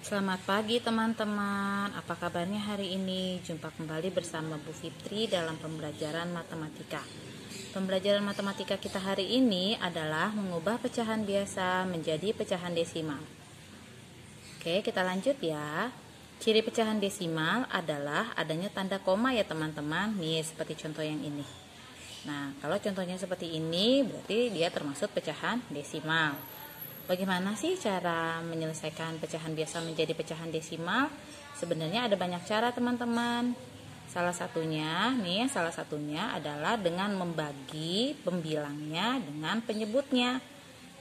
Selamat pagi teman-teman, apa kabarnya hari ini? Jumpa kembali bersama Bu Fitri dalam pembelajaran matematika. Pembelajaran matematika kita hari ini adalah mengubah pecahan biasa menjadi pecahan desimal. Oke, kita lanjut ya. Ciri pecahan desimal adalah adanya tanda koma ya teman-teman. Nih, seperti contoh yang ini. Nah, kalau contohnya seperti ini, berarti dia termasuk pecahan desimal. Bagaimana sih cara menyelesaikan pecahan biasa menjadi pecahan desimal? Sebenarnya ada banyak cara teman-teman. Salah satunya adalah dengan membagi pembilangnya dengan penyebutnya.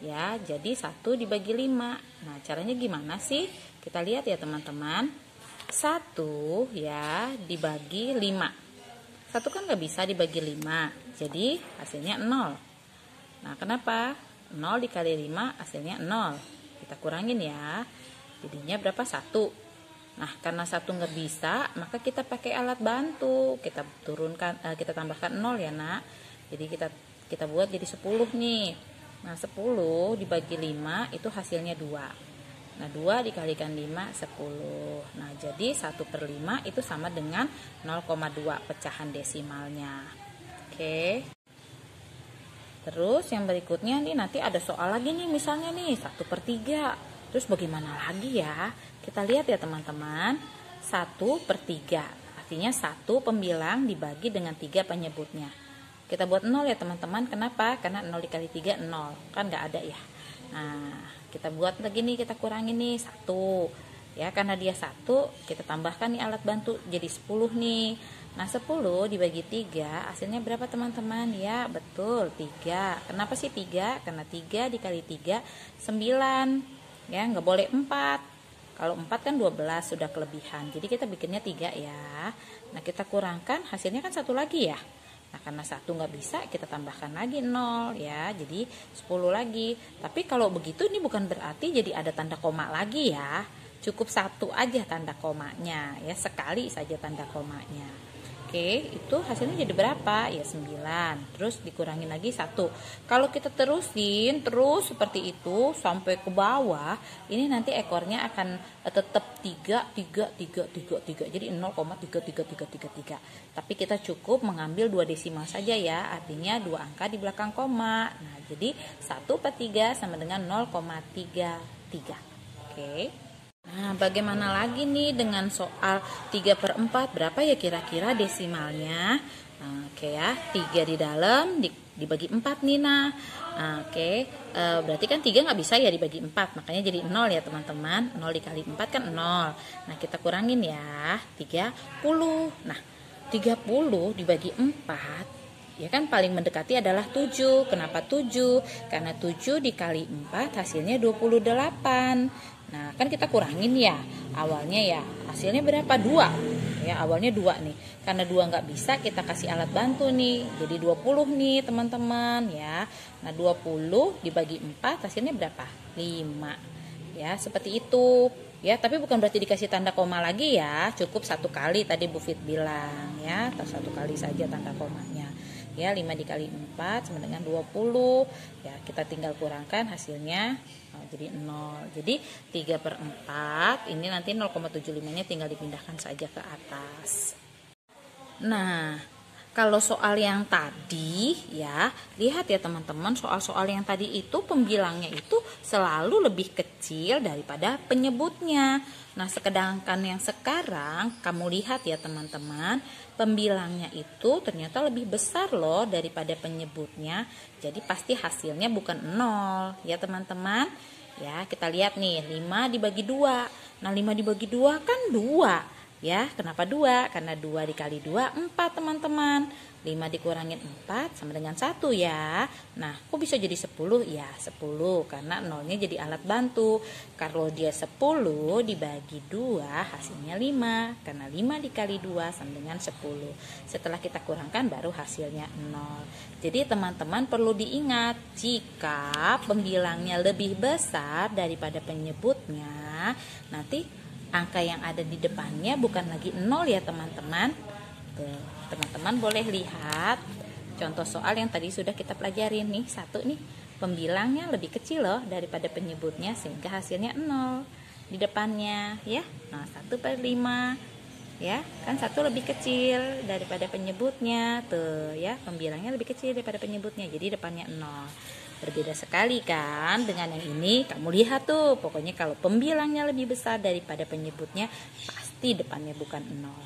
Ya, jadi 1 dibagi 5. Nah, caranya gimana sih? Kita lihat ya teman-teman. 1 ya dibagi 5. 1 kan gak bisa dibagi 5. Jadi hasilnya 0. Nah, kenapa? 0 dikali 5 hasilnya 0. Kita kurangin ya. Jadinya berapa? 1. Nah, karena 1 nggak bisa, maka kita pakai alat bantu. Kita tambahkan 0 ya, Nak. Jadi kita buat jadi 10 nih. Nah, 10 dibagi 5 itu hasilnya 2. Nah, 2 dikalikan 5 10. Nah, jadi 1/5 itu sama dengan 0,2 pecahan desimalnya. Oke. Terus yang berikutnya nih nanti ada soal lagi nih, misalnya nih 1/3. Terus bagaimana lagi ya? Kita lihat ya teman-teman. 1/3 artinya 1 pembilang dibagi dengan 3 penyebutnya. Kita buat 0 ya teman-teman. Kenapa? Karena 0 dikali 3 0. Kan gak ada ya. Nah, kita buat lagi nih, kita kurangin nih 1. Ya, karena dia 1, kita tambahkan nih alat bantu jadi 10 nih. Nah, 10 dibagi 3 hasilnya berapa teman-teman? Ya, betul 3. Kenapa sih 3? Karena 3 dikali 3 9. Ya, nggak boleh 4. Kalau 4 kan 12 sudah kelebihan. Jadi kita bikinnya 3 ya. Nah, kita kurangkan hasilnya kan 1 lagi ya. Nah, karena 1 nggak bisa, kita tambahkan lagi 0 ya. Jadi 10 lagi. Tapi kalau begitu ini bukan berarti jadi ada tanda koma lagi ya. Cukup 1 aja tanda komanya ya, sekali saja tanda komanya. Oke, itu hasilnya jadi berapa? Ya 9. Terus dikurangin lagi 1. Kalau kita terus seperti itu sampai ke bawah, ini nanti ekornya akan tetap 3. Jadi 0,33333. Tapi kita cukup mengambil 2 desimal saja ya, artinya 2 angka di belakang koma. Nah, jadi 1/3 sama dengan 0,33. Oke. Nah, bagaimana lagi nih dengan soal 3/4? Berapa ya kira-kira desimalnya? Oke ya, 3 di dalam dibagi 4 nih. Nah, oke. Berarti kan 3 nggak bisa ya dibagi 4, makanya jadi 0 ya teman-teman. 0 dikali 4 kan 0. Nah, kita kurangin ya, 30. Nah, 30 dibagi 4, ya kan paling mendekati adalah 7. Kenapa 7? Karena 7 dikali 4 hasilnya 28. Nah, kan kita kurangin ya. Awalnya ya, hasilnya berapa? 2. Ya, awalnya 2 nih. Karena 2 nggak bisa, kita kasih alat bantu nih. Jadi 20 nih, teman-teman ya. Nah, 20 dibagi 4 hasilnya berapa? 5. Ya, seperti itu. Ya, tapi bukan berarti dikasih tanda koma lagi ya. Cukup 1 kali tadi Bu Fit bilang ya. 1 kali saja tanda komanya. Ya, 5 dikali 4 sama dengan 20. Ya, kita tinggal kurangkan hasilnya jadi 0. Jadi 3/4 ini nanti 0,75-nya tinggal dipindahkan saja ke atas. Nah, kalau soal yang tadi ya, lihat ya teman-teman, soal-soal yang tadi itu pembilangnya itu selalu lebih kecil daripada penyebutnya. Nah, sedangkan yang sekarang kamu lihat ya teman-teman, pembilangnya itu ternyata lebih besar loh daripada penyebutnya. Jadi pasti hasilnya bukan 0 ya teman-teman. Ya, kita lihat nih, 5 dibagi 2. Nah, 5 dibagi 2 kan 2. Ya, kenapa 2? Karena 2 dikali 2 4 teman-teman. 5 dikurangin 4 sama dengan 1 ya. Nah, kok bisa jadi 10? Ya 10 karena 0-nya jadi alat bantu. Kalau dia 10 dibagi 2 hasilnya 5. Karena 5 dikali 2 sama dengan 10. Setelah kita kurangkan baru hasilnya 0. Jadi teman-teman perlu diingat, jika pembilangnya lebih besar daripada penyebutnya, nanti angka yang ada di depannya bukan lagi 0 ya teman-teman. Teman-teman boleh lihat contoh soal yang tadi sudah kita pelajarin nih. 1 nih, pembilangnya lebih kecil loh daripada penyebutnya sehingga hasilnya 0. di depannya ya. Nah, 1/5 ya, kan 1 lebih kecil daripada penyebutnya tuh ya, pembilangnya lebih kecil daripada penyebutnya, jadi depannya 0. Berbeda sekali kan dengan yang ini. Kamu lihat tuh, pokoknya kalau pembilangnya lebih besar daripada penyebutnya pasti depannya bukan 0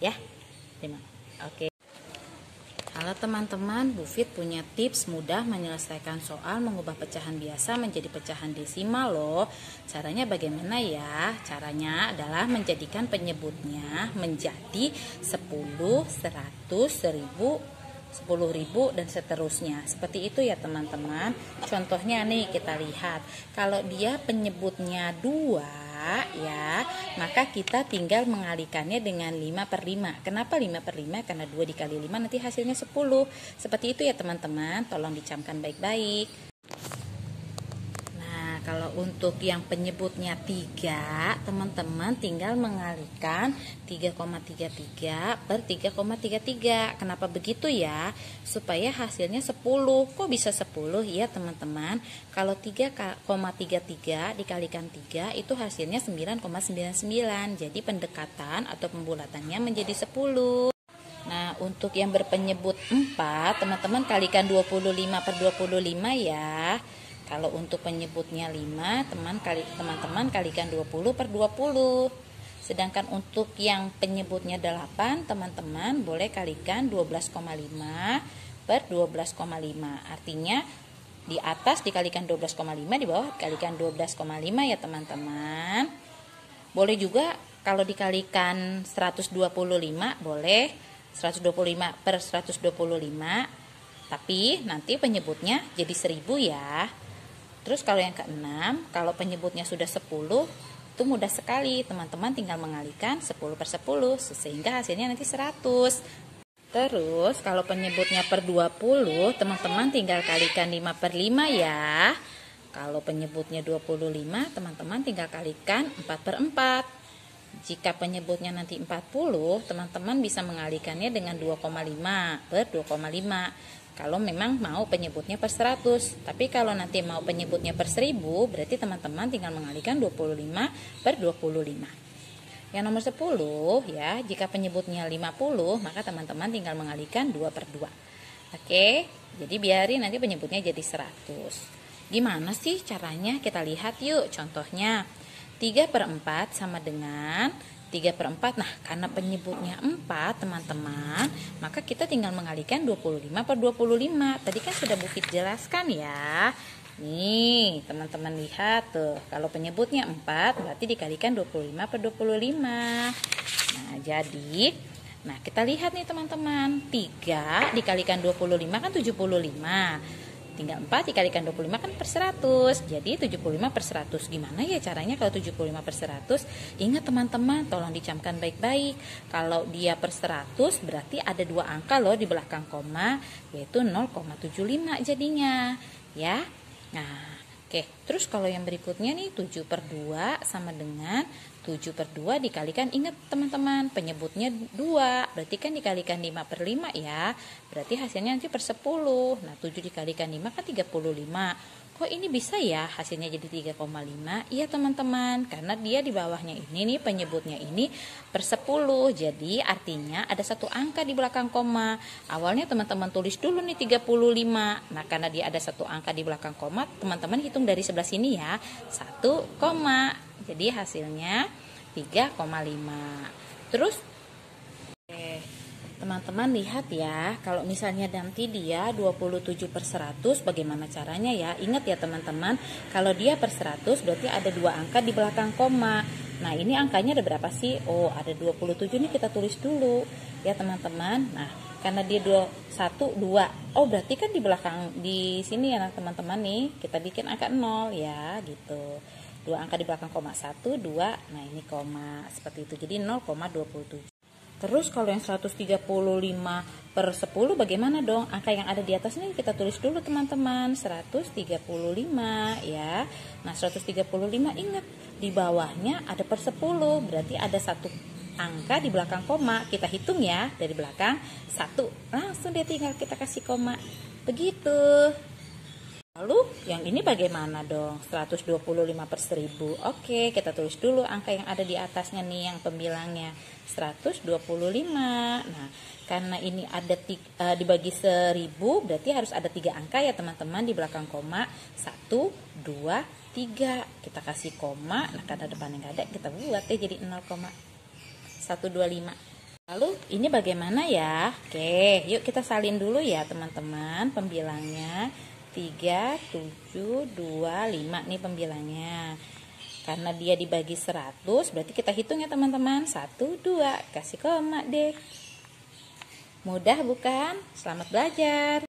ya. Oke. Halo teman-teman, Bu Fit punya tips mudah menyelesaikan soal mengubah pecahan biasa menjadi pecahan desimal loh. Caranya bagaimana ya? Caranya adalah menjadikan penyebutnya menjadi 10, 100, 1000, 10.000 dan seterusnya. Seperti itu ya teman-teman. Contohnya nih kita lihat. Kalau dia penyebutnya 2 ya, maka kita tinggal mengalikannya dengan 5/5. Kenapa 5/5? Karena 2 dikali 5 nanti hasilnya 10. Seperti itu ya teman-teman, tolong dicamkan baik-baik. Nah, kalau untuk yang penyebutnya 3, teman-teman tinggal mengalihkan 3,33 per 3,33. Kenapa begitu ya? Supaya hasilnya 10. Kok bisa 10? Ya teman-teman, kalau 3,33 dikalikan 3 itu hasilnya 9,99. Jadi pendekatan atau pembulatannya menjadi 10. Nah, untuk yang berpenyebut 4, teman-teman kalikan 25 per 25 ya. Kalau untuk penyebutnya 5, teman-teman kalikan 20 per 20. Sedangkan untuk yang penyebutnya 8, teman-teman boleh kalikan 12,5 per 12,5. Artinya di atas dikalikan 12,5, di bawah dikalikan 12,5 ya teman-teman. Boleh juga kalau dikalikan 125, boleh 125 per 125. Tapi nanti penyebutnya jadi 1000 ya. Terus kalau yang ke-6, kalau penyebutnya sudah 10, itu mudah sekali. Teman-teman tinggal mengalihkan 10 per 10, sehingga hasilnya nanti 100. Terus kalau penyebutnya per 20, teman-teman tinggal kalikan 5 per 5 ya. Kalau penyebutnya 25, teman-teman tinggal kalikan 4 per 4. Jika penyebutnya nanti 40, teman-teman bisa mengalihkannya dengan 2,5 per 2,5. Kalau memang mau penyebutnya per 100. Tapi kalau nanti mau penyebutnya per 1000, berarti teman-teman tinggal mengalihkan 25 per 25. Yang nomor 10 ya, jika penyebutnya 50, maka teman-teman tinggal mengalihkan 2 per 2. Oke, jadi biarin nanti penyebutnya jadi 100. Gimana sih caranya? Kita lihat yuk contohnya. 3 per 4 sama dengan 3 per 4. Nah, karena penyebutnya 4 teman-teman, maka kita tinggal mengalihkan 25 per 25. Tadi kan sudah Bu Fit jelaskan ya. Nih teman-teman lihat tuh, kalau penyebutnya 4 berarti dikalikan 25 per 25. Nah jadi, kita lihat nih teman-teman, 3 dikalikan 25 kan 75. Tinggal 4 dikalikan 25 kan per 100. Jadi 75 per 100. Gimana ya caranya kalau 75 per 100? Ingat teman-teman, tolong dicamkan baik-baik. Kalau dia per 100 berarti ada 2 angka loh di belakang koma, yaitu 0,75 jadinya. Ya. Nah, oke. Terus kalau yang berikutnya nih 7 per 2 sama dengan 7 per 2 dikalikan, ingat teman-teman, penyebutnya 2, berarti kan dikalikan 5 per 5 ya, berarti hasilnya nanti per 10. Nah 7 dikalikan 5 kan 35. Kok ini bisa ya hasilnya jadi 3,5? Iya teman-teman, karena dia di bawahnya ini nih, penyebutnya ini per 10, jadi artinya ada 1 angka di belakang koma. Awalnya teman-teman tulis dulu nih 35. Nah karena dia ada 1 angka di belakang koma, teman-teman hitung dari sebelah sini ya, 1 koma. Jadi hasilnya 3,5. Terus teman-teman lihat ya, kalau misalnya nanti dia 27 per 100, bagaimana caranya ya? Ingat ya teman-teman, kalau dia per 100 berarti ada 2 angka di belakang koma. Nah ini angkanya ada berapa sih? Oh ada 27 nih, kita tulis dulu ya teman-teman. Nah karena dia 1, 2, oh berarti kan di belakang, di sini ya teman-teman nih, kita bikin angka 0 ya gitu. 2 angka di belakang koma, 1, 2, nah ini koma, seperti itu, jadi 0,27. Terus kalau yang 135 per 10 bagaimana dong? Angka yang ada di atas ini kita tulis dulu teman-teman, 135 ya. Nah 135 ingat, di bawahnya ada per 10, berarti ada 1 angka di belakang koma. Kita hitung ya, dari belakang 1, langsung dia tinggal kita kasih koma, begitu. Lalu yang ini bagaimana dong? 125 per 1000. Oke, kita tulis dulu angka yang ada di atasnya nih, yang pembilangnya 125. Nah, karena ini ada dibagi 1000, berarti harus ada 3 angka ya teman-teman di belakang koma. 1, 2, 3. Kita kasih koma. Nah, karena depannya nggak ada, kita buat ya jadi 0,125. Lalu ini bagaimana ya? Oke, yuk kita salin dulu ya teman-teman pembilangnya. 3, 7, 2, 5 nih pembilangnya. Karena dia dibagi 100, berarti kita hitung ya teman-teman. 1, 2, kasih koma deh. Mudah bukan? Selamat belajar.